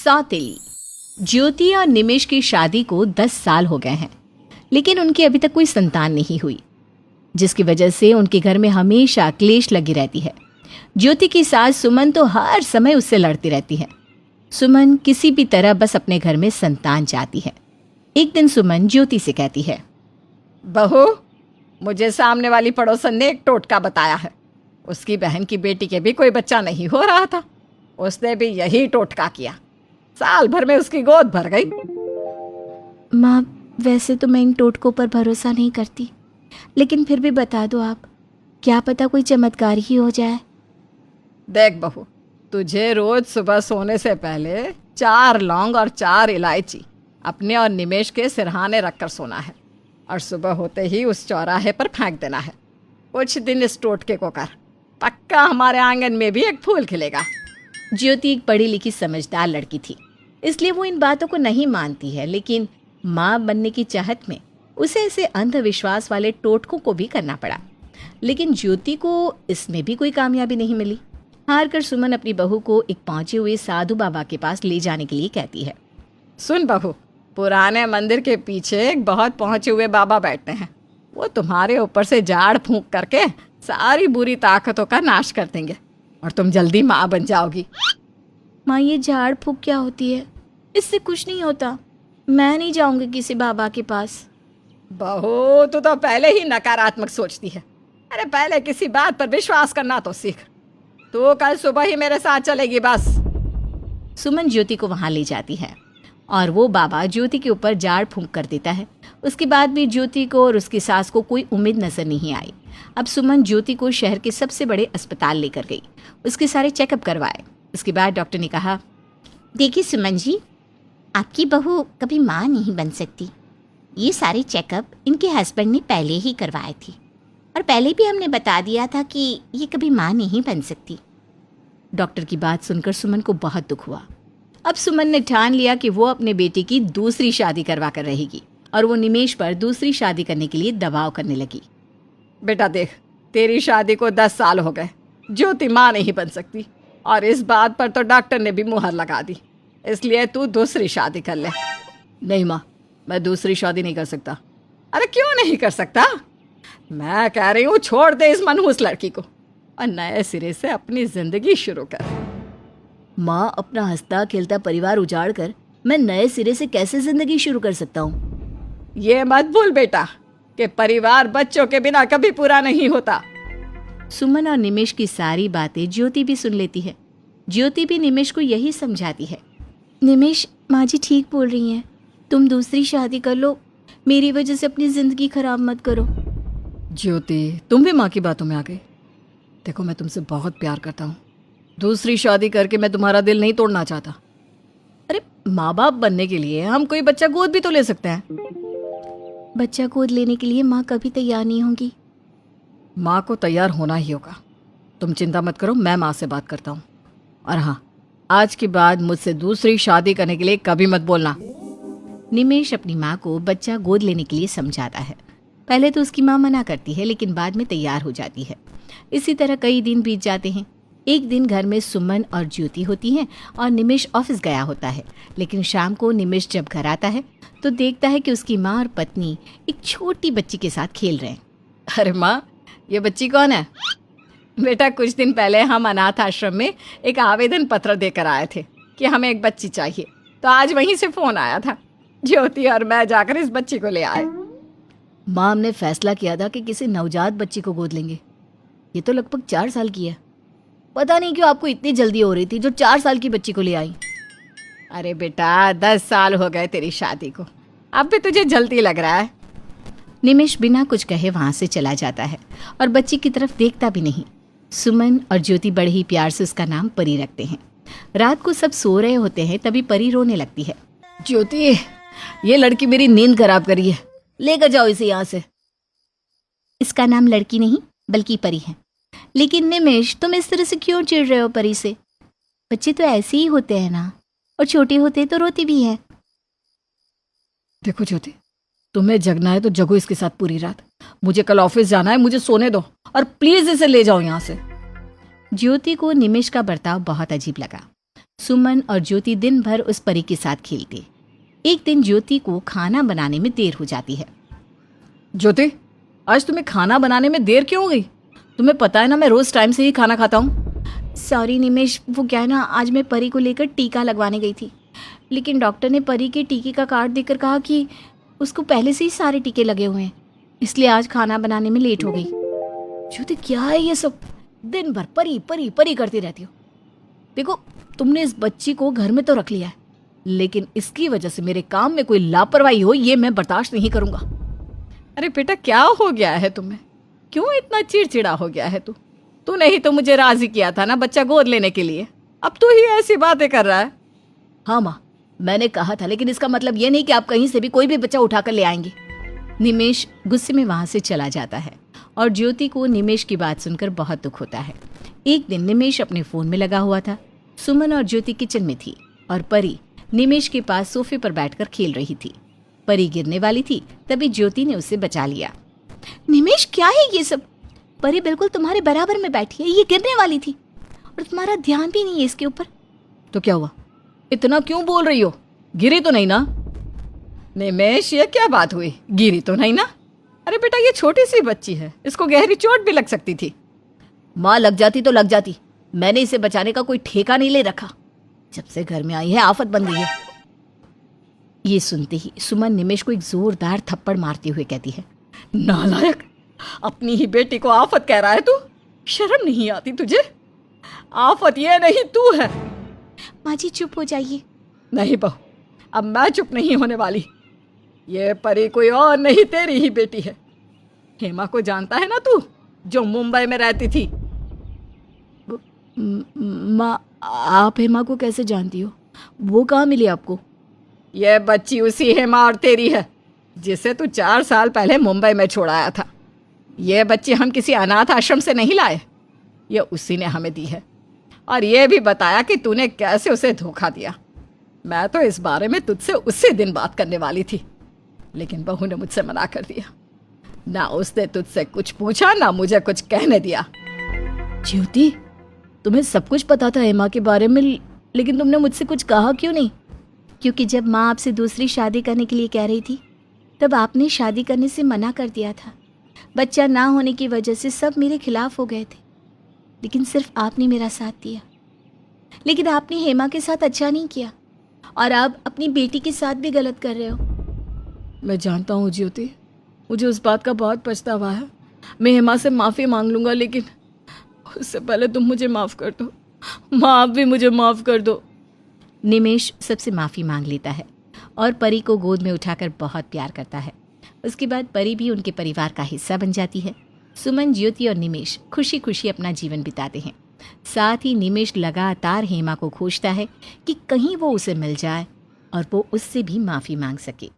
सौतेली। ज्योति और निमेश की शादी को 10 साल हो गए हैं, लेकिन उनकी अभी तक कोई संतान नहीं हुई, जिसकी वजह से उनके घर में हमेशा क्लेश लगी रहती है। ज्योति की सास सुमन तो हर समय उससे लड़ती रहती है। सुमन किसी भी तरह बस अपने घर में संतान चाहती है। एक दिन सुमन ज्योति से कहती है, बहू, मुझे सामने वाली पड़ोसन ने एक टोटका बताया है। उसकी बहन की बेटी के भी कोई बच्चा नहीं हो रहा था, उसने भी यही टोटका किया। साल भर में उसकी गोद भर गई। माँ, वैसे तो मैं इन टोटकों पर भरोसा नहीं करती, लेकिन फिर भी बता दो आप, क्या पता कोई चमत्कार ही हो जाए। देख बहू, तुझे रोज सुबह सोने से पहले 4 लौंग और 4 इलायची अपने और निमेश के सिरहाने रखकर सोना है, और सुबह होते ही उस चौराहे पर फेंक देना है। कुछ दिन इस टोटके को कर, पक्का हमारे आंगन में भी एक फूल खिलेगा। ज्योति एक पढ़ी लिखी समझदार लड़की थी, इसलिए वो इन बातों को नहीं मानती है, लेकिन माँ बनने की चाहत में उसे ऐसे अंधविश्वास वाले टोटकों को भी करना पड़ा। लेकिन ज्योति को इसमें भी कोई कामयाबी नहीं मिली। हार कर सुमन अपनी बहू को एक पहुंचे हुए साधु बाबा के पास ले जाने के लिए कहती है। सुन बहू, पुराने मंदिर के पीछे एक बहुत पहुंचे हुए बाबा बैठते हैं। वो तुम्हारे ऊपर से झाड़ फूंक करके सारी बुरी ताकतों का नाश कर देंगे और तुम जल्दी माँ बन जाओगी। माँ, ये झाड़ फूंक क्या होती है? इससे कुछ नहीं होता, मैं नहीं जाऊंगी किसी बाबा के पास। बहू, तू तो पहले ही नकारात्मक सोचती है। अरे पहले किसी बात पर विश्वास करना तो सीख। तू कल सुबह ही मेरे साथ चलेगी बस। सुमन ज्योति को वहां ले जाती है और वो बाबा ज्योति के ऊपर झाड़ फूंक कर देता है। उसके बाद भी ज्योति को और उसकी सास को कोई उम्मीद नजर नहीं आई। अब सुमन ज्योति को शहर के सबसे बड़े अस्पताल लेकर गई, उसके सारे चेकअप करवाए। उसके बाद डॉक्टर ने कहा, देखिए सुमन जी, आपकी बहू कभी माँ नहीं बन सकती। ये सारे चेकअप इनके हस्बैंड ने पहले ही करवाए थे, और पहले भी हमने बता दिया था कि ये कभी माँ नहीं बन सकती। डॉक्टर की बात सुनकर सुमन को बहुत दुख हुआ। अब सुमन ने ठान लिया कि वो अपने बेटे की दूसरी शादी करवा कर रहेगी, और वो निमेश पर दूसरी शादी करने के लिए दबाव करने लगी। बेटा देख, तेरी शादी को 10 साल हो गए, ज्योति माँ नहीं बन सकती, और इस बात पर तो डॉक्टर ने भी मुहर लगा दी। इसलिए तू दूसरी शादी कर ले। नहीं माँ, मैं दूसरी शादी नहीं कर सकता। अरे क्यों नहीं कर सकता? मैं कह रही हूँ छोड़ दे इस मनहूस लड़की को और नए सिरे से अपनी जिंदगी शुरू कर। माँ, अपना हंसता खेलता परिवार उजाड़ कर मैं नए सिरे से कैसे जिंदगी शुरू कर सकता हूँ? ये मत भूल बेटा कि परिवार बच्चों के बिना कभी पूरा नहीं होता। सुमन और निमेश की सारी बातें ज्योति भी सुन लेती है। ज्योति भी निमेश को यही समझाती है। निमेश, माँ जी ठीक बोल रही हैं, तुम दूसरी शादी कर लो, मेरी वजह से अपनी जिंदगी खराब मत करो। ज्योति, तुम भी माँ की बातों में आ गई। देखो, मैं तुमसे बहुत प्यार करता हूँ। दूसरी शादी करके मैं तुम्हारा दिल नहीं तोड़ना चाहता। अरे माँ बाप बनने के लिए हम कोई बच्चा गोद भी तो ले सकते हैं। बच्चा गोद लेने के लिए माँ कभी तैयार नहीं होगी। माँ को तैयार होना ही होगा। तुम चिंता मत करो, मैं माँ से बात करता हूँ। और हाँ, आज के बाद मुझसे दूसरी शादी करने के लिए कभी मत बोलना। निमेश अपनी माँ को बच्चा गोद लेने के लिए समझाता है। पहले तो उसकी माँ मना करती है, लेकिन बाद में तैयार हो जाती है। इसी तरह कई दिन बीत जाते हैं। एक दिन घर में सुमन और ज्योति होती हैं और निमेश ऑफिस गया होता है। लेकिन शाम को निमेश जब घर आता है तो देखता है कि उसकी माँ और पत्नी एक छोटी बच्ची के साथ खेल रहे हैं। अरे माँ, ये बच्ची कौन है? बेटा, कुछ दिन पहले हम अनाथ आश्रम में एक आवेदन पत्र देकर आए थे कि हमें एक बच्ची चाहिए, तो आज वहीं से फ़ोन आया था। ज्योति और मैं जाकर इस बच्ची को ले आए। माँ, हमने फैसला किया था कि किसी नवजात बच्ची को गोद लेंगे। ये तो लगभग 4 साल की है। पता नहीं क्यों आपको इतनी जल्दी हो रही थी जो 4 साल की बच्ची को ले आई। अरे बेटा, 10 साल हो गए तेरी शादी को, अब भी तुझे जल्दी लग रहा है। निमेश बिना कुछ कहे वहां से चला जाता है और बच्ची की तरफ देखता भी नहीं। सुमन और ज्योति बड़े ही प्यार से उसका नाम परी रखते हैं। रात को सब सो रहे होते हैं, तभी परी रोने लगती है। ज्योति, ये लड़की मेरी नींद खराब करी है, लेकर जाओ इसे यहाँ से। इसका नाम लड़की नहीं बल्कि परी है। लेकिन निमेश, तुम इस तरह से क्यों चिढ़ रहे हो परी से? बच्चे तो ऐसे ही होते हैं ना, और छोटे होते तो रोते भी हैं। देखो ज्योति, तुम्हें जगना है तो जगो इसके साथ पूरी रात। मुझे कल ऑफिस जाना है, मुझे सोने दो, और प्लीज इसे ले जाओ यहाँ से। ज्योति को निमेश का बर्ताव बहुत अजीब लगा। सुमन और ज्योति दिन भर उस परी के साथ खेलते। एक दिन ज्योति को खाना बनाने में देर हो जाती है। ज्योति, आज तुम्हें खाना बनाने में देर क्यों हो गई? तुम्हें पता है ना मैं रोज टाइम से ही खाना खाता हूँ। सॉरी निमेश, वो क्या है ना, आज मैं परी को लेकर टीका लगवाने गई थी, लेकिन डॉक्टर ने परी के टीके का कार्ड देकर कहा कि उसको पहले से ही सारे टीके लगे हुए हैं, इसलिए आज खाना बनाने में लेट हो गई। ज्योति, क्या है ये सब? दिन भर परी परी परी करती रहती हो। देखो, तुमने इस बच्ची को घर में तो रख लिया है, लेकिन इसकी वजह से मेरे काम में कोई लापरवाही हो ये मैं बर्दाश्त नहीं करूंगा। अरे बेटा, क्या हो गया है तुम्हें? क्यों इतना चिड़चिड़ा हो गया है तूने ही तो मुझे राजी किया था ना बच्चा गोद लेने के लिए, अब तू ही ऐसी बातें कर रहा है। हाँ माँ, मैंने कहा था, लेकिन इसका मतलब ये नहीं कि आप कहीं से भी कोई भी बच्चा उठाकर ले आएंगे। निमेश गुस्से में वहां से चला जाता है और ज्योति को निमेश की बात सुनकर बहुत दुख होता है। एक दिन निमेश अपने फोन में लगा हुआ था। सुमन और ज्योति किचन में थी और परी निमेश के पास सोफे पर बैठकर खेल रही थी। परी गिरने वाली थी, तभी ज्योति ने उसे बचा लिया। निमेश, क्या है ये सब? परी बिल्कुल तुम्हारे बराबर में बैठी है, ये गिरने वाली थी और तुम्हारा ध्यान भी नहीं है इसके ऊपर। तो क्या हुआ? इतना क्यों बोल रही हो? गिरी तो नहीं ना? निमेश, ये क्या बात हुई? गिरी तो नहीं ना? अरे बेटा, ये छोटी सी बच्ची है, इसको गहरी चोट भी लग सकती थी। माँ, लग जाती तो लग जाती, मैंने इसे बचाने का कोई ठेका नहीं ले रखा। जब से घर में आई है आफत बन गई है। ये सुनते ही सुमन निमेश को एक जोरदार थप्पड़ मारते हुए कहती है, नालायक, अपनी ही बेटी को आफत कह रहा है तू? शर्म नहीं आती तुझे? आफत ये नहीं, तू है। माँ जी, चुप हो जाइए। नहीं बहू, अब मैं चुप नहीं होने वाली। ये परी कोई और नहीं, तेरी ही बेटी है। हेमा को जानता है ना तू, जो मुंबई में रहती थी? माँ, आप हेमा को कैसे जानती हो? वो कहाँ मिली आपको? ये बच्ची उसी हेमा और तेरी है जिसे तू 4 साल पहले मुंबई में छोड़ आया था। ये बच्ची हम किसी अनाथ आश्रम से नहीं लाए, ये उसी ने हमें दी है, और ये भी बताया कि तूने कैसे उसे धोखा दिया। मैं तो इस बारे में तुझसे उसी दिन बात करने वाली थी, लेकिन बहू ने मुझसे मना कर दिया। ना उसने तुझसे कुछ पूछा, ना मुझे कुछ कहने दिया। ज्योति, तुम्हें सब कुछ पता था हेमा के बारे में, लेकिन तुमने मुझसे कुछ कहा क्यों नहीं? क्योंकि जब माँ आपसे दूसरी शादी करने के लिए कह रही थी, तब आपने शादी करने से मना कर दिया था। बच्चा ना होने की वजह से सब मेरे खिलाफ हो गए थे, लेकिन सिर्फ आपने मेरा साथ दिया। लेकिन आपने हेमा के साथ अच्छा नहीं किया और अब अपनी बेटी के साथ भी गलत कर रहे हो। मैं जानता हूँ ज्योति, मुझे उस बात का बहुत पछतावा है। मैं हेमा से माफ़ी मांग लूँगा, लेकिन उससे पहले तुम मुझे माफ़ कर दो। माँ, आप भी मुझे माफ़ कर दो। निमेश सबसे माफ़ी मांग लेता है और परी को गोद में उठाकर बहुत प्यार करता है। उसके बाद परी भी उनके परिवार का हिस्सा बन जाती है। सुमन, ज्योति और निमेश खुशी खुशी अपना जीवन बिताते हैं। साथ ही निमेश लगातार हेमा को खोजता है कि कहीं वो उसे मिल जाए और वो उससे भी माफ़ी मांग सके।